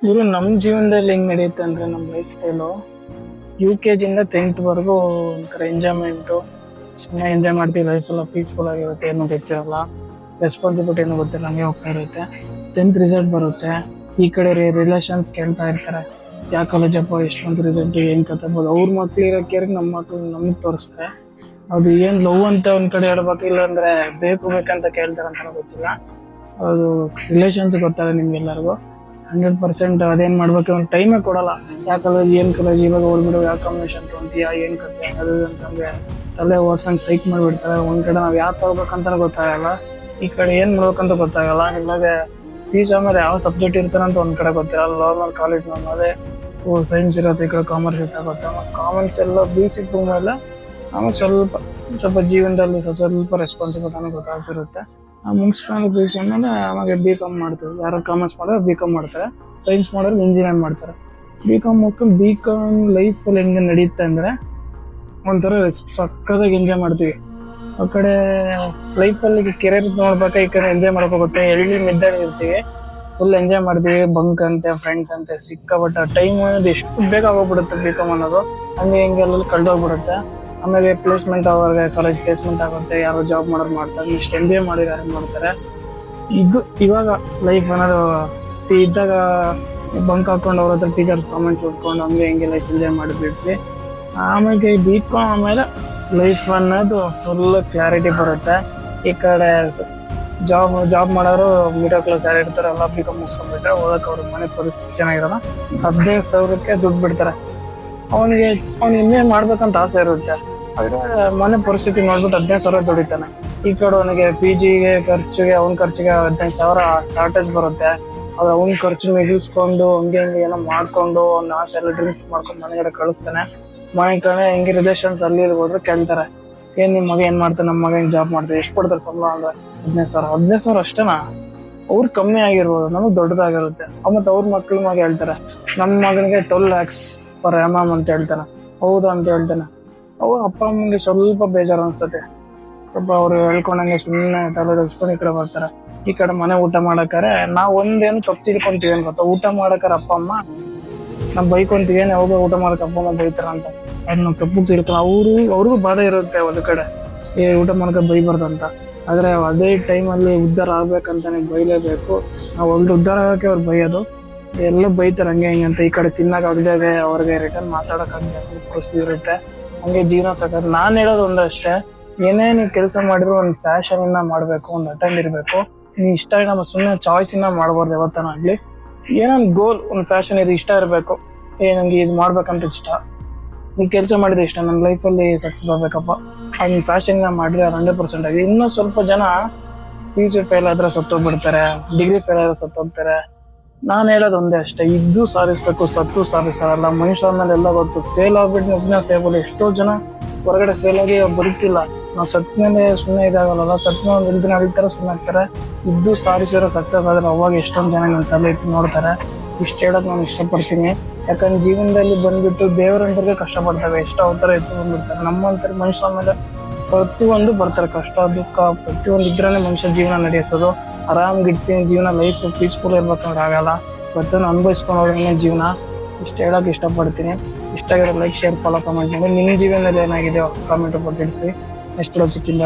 ಇವರು ನಮ್ಮ ಜೀವನದಲ್ಲಿ ಹೆಂಗ್ ನಡೆಯುತ್ತೆ ಅಂದ್ರೆ ನಮ್ಮ ಲೈಫ್ ಸ್ಟೈಲು UKG ಇಂದ 10th ವರೆಗೂ ಒಂಥರ ಎಂಜಾಯ್ಮೆಂಟು. ಚೆನ್ನಾಗಿ ಎಂಜಾಯ್ ಮಾಡ್ತೀವಿ, ಲೈಫ್ ಎಲ್ಲ ಪೀಸ್ಫುಲ್ ಆಗಿರುತ್ತೆ, ಏನು ಗೊತ್ತಿರಲ್ಲ, ರೆಸ್ಪಾನ್ಸಿಬಿಲಿಟಿ ಏನು ಗೊತ್ತಿಲ್ಲ, ಹಂಗೆ ಹೋಗ್ತಾ ಇರುತ್ತೆ. 10th ರಿಸಲ್ಟ್ ಬರುತ್ತೆ, ಈ ಕಡೆ ರಿಲೇಷನ್ಸ್ ಕೇಳ್ತಾ ಇರ್ತಾರೆ, ಯಾವ ಕಾಲೇಜಪ್ಪ, ಎಷ್ಟು ಮಂತ್ ರಿಸಲ್ಟ್, ಏನು ಕತ್ತಬೋದು. ಅವ್ರ ಮಕ್ಳು ಇರೋ ಕೇರಿಗೆ ನಮ್ಮ ಮಕ್ಳು ನಮಗೆ ತೋರಿಸ್ತಾರೆ. ಅದು ಏನು ಲವ್ ಅಂತ ಒಂದ್ ಕಡೆ ಹೇಳ್ಬೇಕು, ಇಲ್ಲ ಅಂದ್ರೆ ಬೇಕು ಬೇಕಂತ ಕೇಳ್ತಾರೆ ಅಂತ ಗೊತ್ತಿಲ್ಲ. ಅದು ರಿಲೇಷನ್ಸ್ ಗೊತ್ತಾಗ ನಿಮ್ಗೆಲ್ಲರಿಗೂ 100%. ಅದೇನ್ ಮಾಡ್ಬೇಕು ಒಂದು ಟೈಮೇ ಕೊಡಲ್ಲ. ಯಾವ ಕಾಲೇಜ್, ಏನ್ ಕಾಲೇಜ್, ಇವಾಗ ಓದ್ಬಿಡು, ಯಾವ ಕಾಂಬಿನೇಷನ್ ತೊಗೊಂತೀಯ, ಏನ್ ಕತೆ ಅದು ಅಂತಂದ್ರೆ ತಲೆ ಓಡ್ಸಂಗ್ ಸೈಕ್ ಮಾಡ್ಬಿಡ್ತಾರೆ. ಒಂದ್ ಕಡೆ ನಾವ್ ಯಾವ ತಗೋಬೇಕಂತ ಗೊತ್ತಾಗಲ್ಲ, ಈ ಕಡೆ ಏನ್ ಮಾಡ್ಬೇಕಂತ ಗೊತ್ತಾಗಲ್ಲ. ಇವಾಗ ಫೀಸ್ ಆಮೇಲೆ ಯಾವ ಸಬ್ಜೆಕ್ಟ್ ಇರ್ತಾರಂತ ಒಂದ್ ಕಡೆ ಗೊತ್ತಿರಲ್ಲ. ನಾರ್ಮಲ್ ಕಾಲೇಜ್ ಅದೇ ಸೈನ್ಸ್ ಇರುತ್ತೆ, ಈ ಕಡೆ ಕಾಮರ್ಸ್ ಇರುತ್ತೆ ಗೊತ್ತಾಗ. ಕಾಮರ್ಸ್ ಎಲ್ಲ ಬೇಸಿಕ್ ಮೇಲೆ ಆಮೇಲೆ ಸ್ವಲ್ಪ ಜೀವನದಲ್ಲಿ ಸ್ವಲ್ಪ ರೆಸ್ಪಾನ್ಸಿಬಲ್ ಅನ್ನೋ ಗೊತ್ತಾಗ್ತಿರುತ್ತೆ. ಮುಗಿಸ್ಕೊಂಡು ಬೇಸಿ ಆಮೇಲೆ ಆಮೇಲೆ B.Com ಮಾಡ್ತೀವಿ. ಯಾರು ಕಾಮರ್ಸ್ ಮಾಡಿದ್ರೆ B.Com ಮಾಡ್ತಾರೆ, ಸೈನ್ಸ್ ಮಾಡಿದ್ರೆ ಇಂಜಿನಿಯರ್ ಮಾಡ್ತಾರೆ. B.Com ಮುಗ್ಕೊಂಡು B.Com ಲೈಫಲ್ಲಿ ಹೆಂಗೆ ನಡೆಯುತ್ತೆ ಅಂದರೆ ಒಂಥರ ಸಕ್ಕದಾಗಿ ಎಂಜಾಯ್ ಮಾಡ್ತೀವಿ. ಆ ಕಡೆ ಲೈಫಲ್ಲಿ ಕೆರಿಯರ್ ನೋಡ್ಬೇಕಾ, ಈ ಕಡೆ ಎಂಜಾಯ್ ಮಾಡ್ಕೋಗುತ್ತೆ. ಎಳ್ಳಿ ಮಿಡ್ಡಲ್ಲಿ ಇರ್ತೀವಿ, ಫುಲ್ ಎಂಜಾಯ್ ಮಾಡ್ತೀವಿ. ಬಂಕ್ ಅಂತೆ, ಫ್ರೆಂಡ್ಸ್ ಅಂತೆ, ಸಿಕ್ಕಾಬಟ್ಟ ಟೈಮ್ ಅನ್ನೋದು ಎಷ್ಟು ಬೇಗ ಆಗೋಗ್ಬಿಡುತ್ತೆ B.Com ಅನ್ನೋದು. ಹಂಗೆ ಹಿಂಗೆ ಎಲ್ಲ ಕಳೆದೋಗ್ಬಿಡುತ್ತೆ. ಆಮೇಲೆ ಪ್ಲೇಸ್ಮೆಂಟ್ ಅವ್ರಿಗೆ ಕಾಲೇಜ್ ಪ್ಲೇಸ್ಮೆಂಟ್ ಆಗುತ್ತೆ, ಯಾರೋ ಜಾಬ್ ಮಾಡೋರು ಮಾಡ್ತಾರೆ, ನೆಕ್ಸ್ಟ್ MBA ಮಾಡಿರೋ ಯಾರು ಮಾಡ್ತಾರೆ. ಇದು ಇವಾಗ ಲೈಫ್ ಅನ್ನೋದು ಇದ್ದಾಗ ಬಂಕ್ ಹಾಕೊಂಡು ಅವ್ರ ಹತ್ರ ಟೀಚರ್ಸ್ ಕಾಮೆಂಟ್ಸ್ ಹೊಡ್ಕೊಂಡು ಹಂಗೆ ಹಿಂಗೆ ಲೈಫ್ ಎಂಜಾಯ್ ಮಾಡಿಬಿಡ್ತೀವಿ. ಆಮೇಲೆ B.Com ಆಮೇಲೆ ಲೈಫ್ ಅನ್ನೋದು ಫುಲ್ ಕ್ಲಾರಿಟಿ ಬರುತ್ತೆ. ಈ ಕಡೆ ಜಾಬ್ ಮಾಡೋರು ಮಿಡಲ್ ಕ್ಲಾಸ್ ಯಾರು ಇರ್ತಾರಲ್ಲ, B.Com ಮುಗಿಸ್ಕೊಂಡ್ಬಿಟ್ರೆ ಓದಕ್ಕೆ ಅವ್ರ ಮನೆ ಪರಿಸ್ಥಿತಿ ಚೆನ್ನಾಗಿರಲ್ಲ, 15,000ಕ್ಕೆ ದುಡ್ಡು ಬಿಡ್ತಾರೆ. ಅವ್ನಿಗೆ ಇನ್ನೇನ್ ಮಾಡ್ಬೇಕಂತ ಆಸೆ ಇರುತ್ತೆ, ಆದ್ರೆ ಮನೆ ಪರಿಸ್ಥಿತಿ ನೋಡ್ಬಿಟ್ಟು 15,000 ದುಡಿತಾನೆ. ಈ ಕಡೆ ಅವನಿಗೆ PGಗೆ ಖರ್ಚಿಗೆ, ಅವ್ನ ಖರ್ಚಿಗೆ 15,000 ಶಾರ್ಟೇಜ್ ಬರುತ್ತೆ. ಅದು ಅವ್ನ ಖರ್ಚು ಮಿಗಿಲ್ಸ್ಕೊಂಡು ಹಂಗೆ ಹಿಂಗೆ ಏನೋ ಮಾಡ್ಕೊಂಡು ಅವ್ನ ಆಸೆ ಎಲ್ಲ ಡ್ರಿಂಕ್ಸ್ ಮಾಡ್ಕೊಂಡು ಮನೆಗಡೆ ಕಳಿಸ್ತಾನೆ. ಮನೆ ಕಡೆ ಹೆಂಗೆ ರಿಲೇಷನ್ಸ್ ಅಲ್ಲಿ ಹೋದ್ರೆ ಕೇಳ್ತಾರೆ, ಏನ್ ನಿಮ್ ಮಗ ಏನ್ ಮಾಡ್ತಾನೆ, ನಮ್ಮ ಮಗ ಹೆಂಗ್ ಜಾಬ್ ಮಾಡ್ತಾರೆ, ಎಷ್ಟು ಕೊಡ್ತಾರೆ ಸಂಬಳ ಅಂದ್ರೆ 15,000 ಅಷ್ಟೇನಾ? ಅವ್ರು ಕಮ್ಮಿ ಆಗಿರ್ಬೋದು, ನಮಗ್ ದೊಡ್ಡದಾಗಿರುತ್ತೆ. ಮತ್ತೆ ಅವ್ರ ಮಕ್ಳ ಮಗ ಹೇಳ್ತಾರೆ, ನಮ್ಮ ಮಗನಿಗೆ 12 lakhs per annum ಅಂತ ಹೇಳ್ತಾನೆ. ಹೌದಾ ಅಂತ ಹೇಳ್ತಾನೆ. ಅಪ್ಪ ಅಮ್ಮಂಗೆ ಸ್ವಲ್ಪ ಬೇಜಾರು ಅನ್ಸ್ತತೆ. ಸ್ವಲ್ಪ ಅವ್ರು ಹೇಳ್ಕೊಂಡಂಗೆ ಸುಮ್ಮನೆ ತಲೆ ಈ ಕಡೆ ಬರ್ತಾರೆ. ಈ ಕಡೆ ಮನೆ ಊಟ ಮಾಡಕ್ಕಾರೆ ನಾವ್ ಒಂದೇನು ತಪ್ಪು ತಿಳ್ಕೊಂತೀವಿ ಏನ್ ಗೊತ್ತಾ, ಊಟ ಮಾಡಕ್ಕಾರ ಅಪ್ಪ ಅಮ್ಮ ನಾವ್ ಬೈಕೊಂತೀವಿ, ಹೋಗ ಊಟ ಮಾಡಕ್ ಅಪ್ಪ ಅಮ್ಮ ಬೈತಾರ ಅಂತ. ಅದ್ ನಾವ್ ತಪ್ಪು ತಿಳ್ಕೊಂಡು ಅವ್ರಿಗೂ ಬಾಧೆ ಇರುತ್ತೆ ಒಂದ್ ಕಡೆ, ಊಟ ಮಾಡಕ ಬೈಬಾರ್ದಂತ. ಆದ್ರೆ ಅದೇ ಟೈಮಲ್ಲಿ ಉದ್ಧಾರ ಆಗ್ಬೇಕಂತಾನೆ ಬೈಲೇಬೇಕು. ನಾವ್ ಒಂದು ಉದ್ಧಾರ ಆಗಕ್ಕೆ ಅವ್ರು ಬೈಯೋದು ಎಲ್ಲ ಬೈತಾರೆ ಹಂಗೆ ಹಿಂಗೆ ಅಂತ. ಈ ಕಡೆ ತಿನ್ನಕ್ ಆಗದೆ ಅವ್ರಿಗೆ ರಿಟರ್ನ್ ಮಾತಾಡಕ್ ಖುಷಿ ಇರುತ್ತೆ. ಹಂಗೆ ಜೀವನ ಸಾಕಾದ್ರೆ ನಾನ್ ಹೇಳೋದು ಒಂದಷ್ಟೇ, ಏನೇ ನೀವು ಕೆಲಸ ಮಾಡಿದ್ರು ಒಂದು ಫ್ಯಾಷನ್ ಇಂದ ಮಾಡ್ಬೇಕು, ಒಂದು ಅಟೆಂಡ್ ಇರ್ಬೇಕು. ನೀವ್ ಇಷ್ಟ ನಮ್ಮ ಸುಮ್ಮನೆ ಚಾಯ್ಸ್ ಇಂದ ಮಾಡ್ಬಾರ್ದು ಯಾವತ್ತನ ಆಗ್ಲಿ. ಏನೊಂದು ಗೋಲ್, ಒಂದು ಫ್ಯಾಷನ್ ಇದು ಇಷ್ಟ ಇರ್ಬೇಕು. ನಂಗೆ ಇದು ಮಾಡ್ಬೇಕಂತ ಇಷ್ಟ, ಈ ಕೆಲಸ ಮಾಡಿದ್ರೆ ಇಷ್ಟ, ನನ್ನ ಲೈಫಲ್ಲಿ ಸಕ್ಸಸ್ ಆಗ್ಬೇಕಪ್ಪ, ಅದನ್ನ ಫ್ಯಾಷನ್ ಇಂದ ಮಾಡಿದ್ರೆ 100% ಆಗಿ. ಇನ್ನೂ ಸ್ವಲ್ಪ ಜನ PG ಫೇಲ್ ಆದ್ರೆ ಸತ್ತೋಗ್ಬಿಡ್ತಾರೆ, ಡಿಗ್ರಿ ಫೇಲ್ ಆದ್ರೆ ಸತ್ತೋಗ್ತಾರೆ. ನಾನ್ ಹೇಳೋದು ಒಂದೇ ಅಷ್ಟೇ, ಇದ್ದು ಸಾಧಿಸ್ಬೇಕು, ಸತ್ತು ಸಾಧಿಸಲ್ಲ. ಮನುಷ್ಯ ಮೇಲೆ ಎಲ್ಲ ಗೊತ್ತು, ಫೇಲ್ ಆಗ್ಬಿಟ್ಟು ಒಬ್ಬನೇ ಫೇಲ್. ಎಷ್ಟೋ ಜನ ಹೊರಗಡೆ ಫೇಲ್ ಆಗಿ ಬದುಕ್ತಿಲ್ಲ. ನಾವು ಸತ್ ಮೇಲೆ ಸುಮ್ಮನೆ ಇದಾಗಲ್ಲ, ಸತ್ ಮೇಲೆ ಒಂದು ದಿನ ಅಳಿತಾರೆ, ಸುಮ್ಮನೆ ಆಗ್ತಾರೆ. ಇದ್ದು ಸಾಧಿಸಿರೋ ಸಕ್ಸಸ್ ಆದ್ರೆ ಅವಾಗ ಎಷ್ಟೊಂದು ಜನ ನನ್ನ ತಲೆ ಇಟ್ಟು ನೋಡ್ತಾರೆ. ಇಷ್ಟು ಹೇಳೋದು ನಾನು ಇಷ್ಟಪಡ್ತೀನಿ. ಯಾಕಂದ್ರೆ ಜೀವನದಲ್ಲಿ ಬಂದ್ಬಿಟ್ಟು ದೇವರಂತರಿಗೆ ಕಷ್ಟಪಡ್ತವೆ, ಎಷ್ಟೋ ಅವತಾರ ಎತ್ತು ಬಂದ್ಬಿಡ್ತಾರೆ. ನಮ್ಮಂತರ ಮನುಷ್ಯ ಮೇಲೆ ಪ್ರತಿಯೊಂದು ಬರ್ತಾರೆ, ಕಷ್ಟ ದುಃಖ ಪ್ರತಿಯೊಂದು ಇದ್ರೇ ಮನುಷ್ಯ ಜೀವನ ನಡೆಸೋದು. ಆರಾಮ್ಗಿಡ್ತೀನಿ, ಜೀವನ ಲೈಫ್ ಪೀಸ್ಫುಲ್ ಇರ್ಬೇಕಂದ್ರೆ ಆಗಲ್ಲ, ಪ್ರತಿಯೊಂದು ಅನುಭವಿಸ್ಕೊಂಡು ಹೋದ್ರೆ ಜೀವನ. ಇಷ್ಟು ಹೇಳಕ್ ಇಷ್ಟಪಡ್ತೀನಿ. ಇಷ್ಟ ಆಗಿರೋ ಲೈಕ್, ಶೇರ್, ಫಾಲೋ, ಕಮೆಂಟ್ ಮಾಡಿ. ನಿಮ್ಮ ಜೀವನದಲ್ಲಿ ಏನಾಗಿದೆಯೋ ಕಾಮೆಂಟ್ ತಿಳಿಸಿ. ನೆಕ್ಸ್ಟ್ ಸಿಕ್ಕಿಂದ